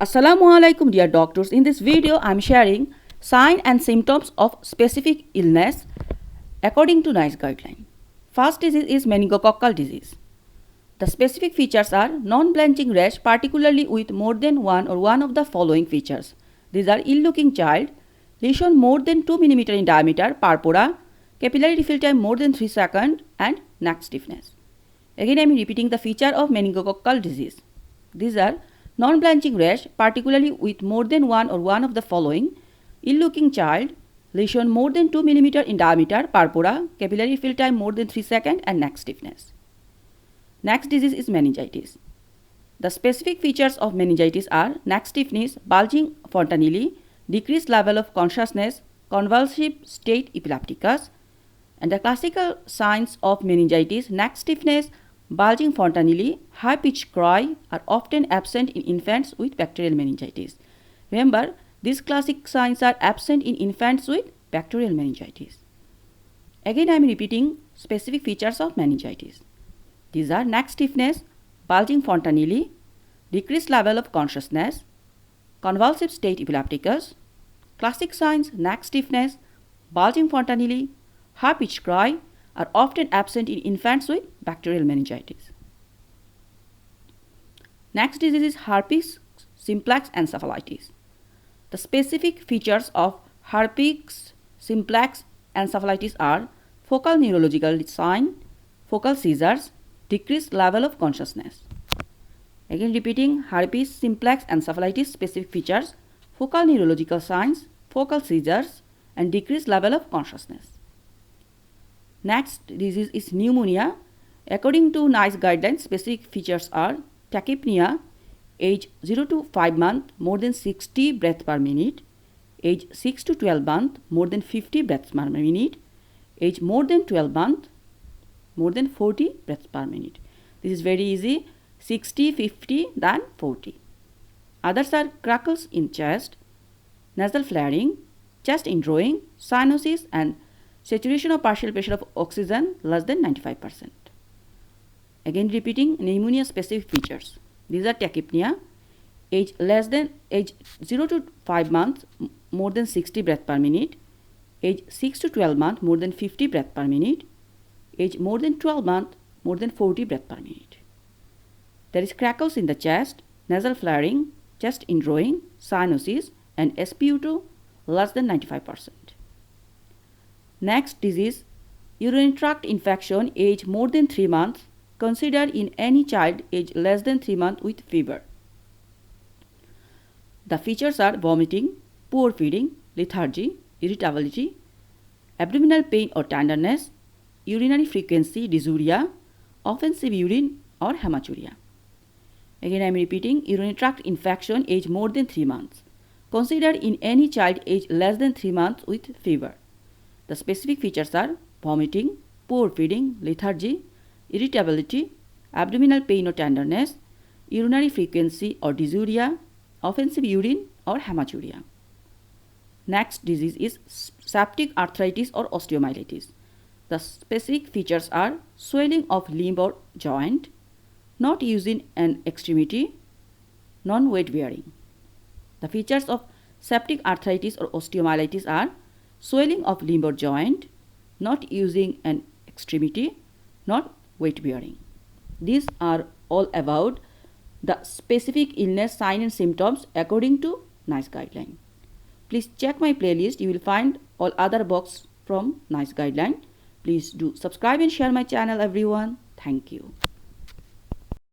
Assalamualaikum dear doctors. In this video I am sharing signs and symptoms of specific illness according to NICE guideline. First disease is meningococcal disease. The specific features are non-blanching rash, particularly with more than one or one of the following features. These are ill-looking child, lesion more than 2 mm in diameter, purpura, capillary refill time more than 3 seconds and neck stiffness. Again I am repeating the feature of meningococcal disease. These are non-blanching rash, particularly with more than one or one of the following: ill-looking child, lesion more than 2 mm in diameter, purpura, capillary fill time more than 3 seconds and neck stiffness. Next disease is meningitis. The specific features of meningitis are neck stiffness, bulging fontanelle, decreased level of consciousness, convulsive state epilepticus. And the classical signs of meningitis: neck stiffness, bulging fontanelle, high-pitched cry are often absent in infants with bacterial meningitis. Remember, these classic signs are absent in infants with bacterial meningitis. Again I am repeating specific features of meningitis. These are neck stiffness, bulging fontanelle, decreased level of consciousness, convulsive state epilepticus. Classic signs: neck stiffness, bulging fontanelle, high-pitched cry are often absent in infants with bacterial meningitis. Next disease is herpes simplex encephalitis. The specific features of herpes simplex encephalitis are focal neurological sign, focal seizures, decreased level of consciousness. Again repeating, herpes simplex encephalitis specific features: focal neurological signs, focal seizures and decreased level of consciousness. Next disease is pneumonia. According to NICE guidelines, specific features are tachypnea, age 0 to 5 months, more than 60 breaths per minute, age 6 to 12 months, more than 50 breaths per minute, age more than 12 months, more than 40 breaths per minute. This is very easy: 60, 50, then 40. Others are crackles in chest, nasal flaring, chest indrawing, cyanosis and saturation of partial pressure of oxygen less than 95%. Again repeating, pneumonia specific features. These are tachypnea, age 0 to 5 months, more than 60 breaths per minute, age 6 to 12 months, more than 50 breaths per minute, age more than 12 months, more than 40 breaths per minute. There is crackles in the chest, nasal flaring, chest indrawing, cyanosis and SpO2 less than 95%. Next disease, urinary tract infection, age more than 3 months, considered in any child age less than 3 months with fever. The features are vomiting, poor feeding, lethargy, irritability, abdominal pain or tenderness, urinary frequency, dysuria, offensive urine or hematuria. Again I am repeating, urinary tract infection, age more than 3 months, considered in any child age less than 3 months with fever. The specific features are vomiting, poor feeding, lethargy, irritability, abdominal pain or tenderness, urinary frequency or dysuria, offensive urine or hematuria. Next disease is septic arthritis or osteomyelitis. The specific features are swelling of limb or joint, not using an extremity, non-weight bearing. The features of septic arthritis or osteomyelitis are swelling of limb or joint, not using an extremity, not weight bearing. These are all about the specific illness sign and symptoms according to NICE guideline. Please check my playlist. You will find all other books from NICE guideline. Please do subscribe and share my channel, everyone. Thank you.